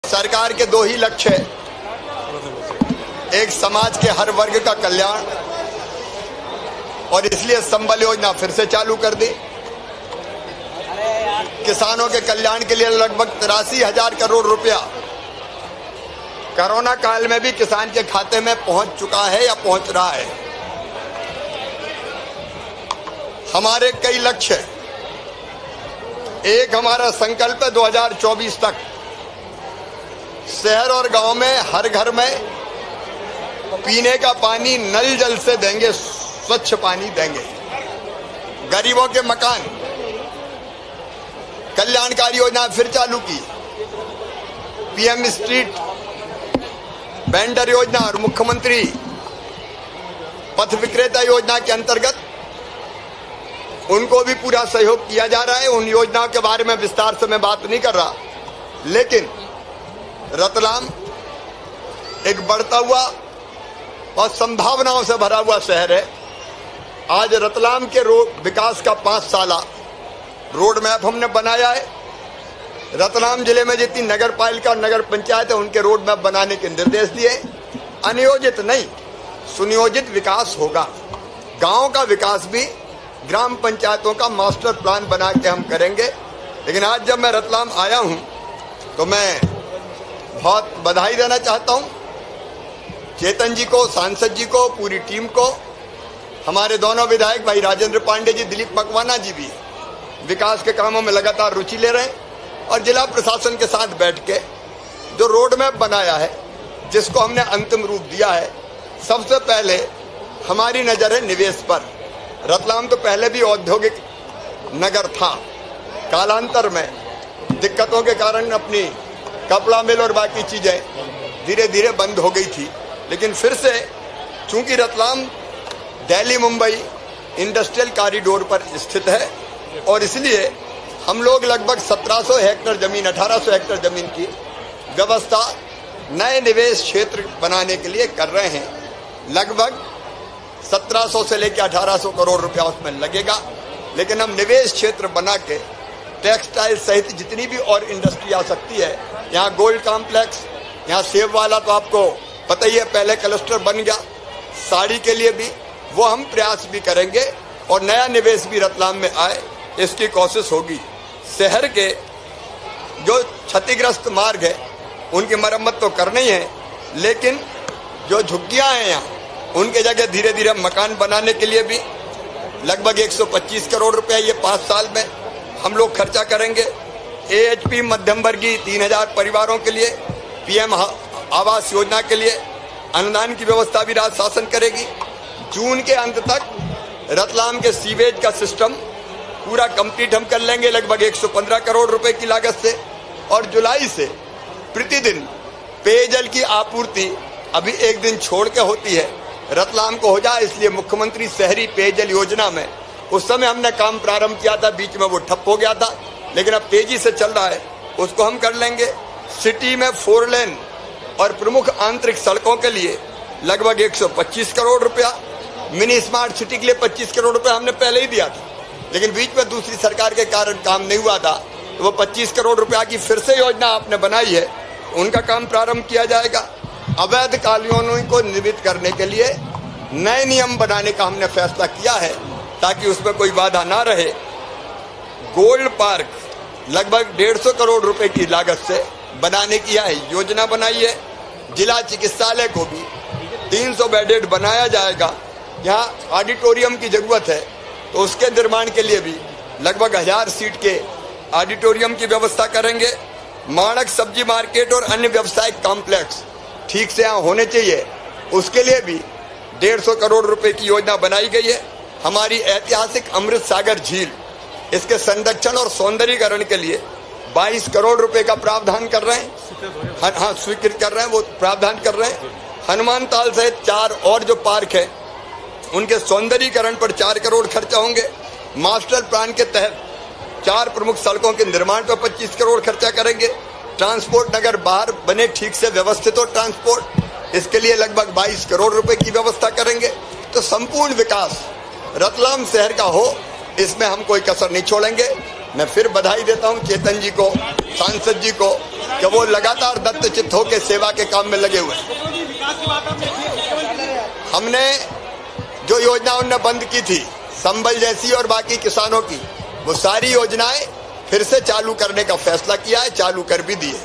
सरकार के दो ही लक्ष्य हैं, एक समाज के हर वर्ग का कल्याण, और इसलिए संबल योजना फिर से चालू कर दी। किसानों के कल्याण के लिए लगभग 83,000 करोड़ रुपया कोरोना काल में भी किसान के खाते में पहुंच चुका है या पहुंच रहा है। हमारे कई लक्ष्य हैं। एक हमारा संकल्प है 2024 तक शहर और गांव में हर घर में पीने का पानी नल जल से देंगे, स्वच्छ पानी देंगे। गरीबों के मकान, कल्याणकारी योजना फिर चालू की। पीएम स्ट्रीट वेंडर योजना और मुख्यमंत्री पथ विक्रेता योजना के अंतर्गत उनको भी पूरा सहयोग किया जा रहा है। उन योजनाओं के बारे में विस्तार से मैं बात नहीं कर रहा, लेकिन रतलाम एक बढ़ता हुआ और संभावनाओं से भरा हुआ शहर है। आज रतलाम के विकास का 5 साला रोड मैप हमने बनाया है। रतलाम जिले में जितनी नगर पालिका और नगर पंचायत है उनके रोड मैप बनाने के निर्देश दिए। अनियोजित नहीं, सुनियोजित विकास होगा। गांव का विकास भी ग्राम पंचायतों का मास्टर प्लान बना के हम करेंगे। लेकिन आज जब मैं रतलाम आया हूं तो मैं बहुत बधाई देना चाहता हूं चेतन जी को, सांसद जी को, पूरी टीम को। हमारे दोनों विधायक भाई राजेंद्र पांडे जी, दिलीप मकवाना जी भी विकास के कामों में लगातार रुचि ले रहे हैं। और जिला प्रशासन के साथ बैठ के जो रोड मैप बनाया है, जिसको हमने अंतिम रूप दिया है, सबसे पहले हमारी नजर है निवेश पर। रतलाम तो पहले भी औद्योगिक नगर था, कालांतर में दिक्कतों के कारण अपनी कपड़ा मिल और बाकी चीजें धीरे धीरे बंद हो गई थी। लेकिन फिर से चूंकि रतलाम दिल्ली मुंबई इंडस्ट्रियल कॉरिडोर पर स्थित है और इसलिए हम लोग लगभग 1700 हेक्टेयर जमीन, 1800 हेक्टेयर जमीन की व्यवस्था नए निवेश क्षेत्र बनाने के लिए कर रहे हैं। लगभग 1700 से लेकर 1800 करोड़ रुपया उसमें लगेगा। लेकिन हम निवेश क्षेत्र बना के टेक्सटाइल सहित जितनी भी और इंडस्ट्री आ सकती है, यहाँ गोल्ड कॉम्प्लेक्स, यहाँ सेब वाला तो आपको पता ही है, पहले क्लस्टर बन गया। साड़ी के लिए भी वो हम प्रयास भी करेंगे और नया निवेश भी रतलाम में आए, इसकी कोशिश होगी। शहर के जो क्षतिग्रस्त मार्ग है उनकी मरम्मत तो करनी है, लेकिन जो झुग्गियां हैं यहाँ उनके जगह धीरे धीरे मकान बनाने के लिए भी लगभग 125 करोड़ रुपया ये 5 साल में हम लोग खर्चा करेंगे। AHP मध्यम वर्गीय 3000 परिवारों के लिए PM आवास योजना के लिए अनुदान की व्यवस्था भी राज्य शासन करेगी। जून के अंत तक रतलाम के सीवेज का सिस्टम पूरा कंप्लीट हम कर लेंगे, लगभग 115 करोड़ रुपए की लागत से। और जुलाई से प्रतिदिन पेयजल की आपूर्ति अभी एक दिन छोड़ के होती है, रतलाम को हो जाए, इसलिए मुख्यमंत्री शहरी पेयजल योजना में उस समय हमने काम प्रारंभ किया था, बीच में वो ठप हो गया था, लेकिन अब तेजी से चल रहा है, उसको हम कर लेंगे। सिटी में 4 लेन और प्रमुख आंतरिक सड़कों के लिए लगभग 125 करोड़ रुपया, मिनी स्मार्ट सिटी के लिए 25 करोड़ रुपया हमने पहले ही दिया था, लेकिन बीच में दूसरी सरकार के कारण काम नहीं हुआ था, तो वो 25 करोड़ रुपया की फिर से योजना आपने बनाई है, उनका काम प्रारंभ किया जाएगा। अवैध कॉलोनियों को नियमित करने के लिए नए नियम बनाने का हमने फैसला किया है ताकि उसमें कोई बाधा ना रहे। गोल्ड पार्क लगभग 150 करोड़ रुपए की लागत से बनाने की योजना बनाई है। जिला चिकित्सालय को भी 300 बेडेड बनाया जाएगा। यहाँ ऑडिटोरियम की जरूरत है तो उसके निर्माण के लिए भी लगभग 1000 सीट के ऑडिटोरियम की व्यवस्था करेंगे। माणक सब्जी मार्केट और अन्य व्यावसायिक कॉम्प्लेक्स ठीक से यहाँ होने चाहिए, उसके लिए भी 150 करोड़ रुपए की योजना बनाई गई है। हमारी ऐतिहासिक अमृत सागर झील, इसके संरक्षण और सौंदर्यीकरण के लिए 22 करोड़ रुपए का प्रावधान कर रहे हैं। हाँ, स्वीकृत कर रहे हैं, वो प्रावधान कर रहे हैं। हनुमान ताल सहित 4 और जो पार्क है उनके सौंदर्यीकरण पर 4 करोड़ खर्चा होंगे। मास्टर प्लान के तहत 4 प्रमुख सड़कों के निर्माण पर 25 करोड़ खर्चा करेंगे। ट्रांसपोर्ट नगर बाहर बने ठीक से व्यवस्थित हो ट्रांसपोर्ट, इसके लिए लगभग 22 करोड़ रुपए की व्यवस्था करेंगे। तो संपूर्ण विकास रतलाम शहर का हो, इसमें हम कोई कसर नहीं छोड़ेंगे। मैं फिर बधाई देता हूं चेतन जी को, सांसद जी को, कि वो लगातार दत्तचित्त होकर सेवा के काम में लगे हुए हैं। हमने जो योजना उनने बंद की थी, संबल जैसी और बाकी किसानों की, वो सारी योजनाएं फिर से चालू करने का फैसला किया है, चालू कर भी दिए।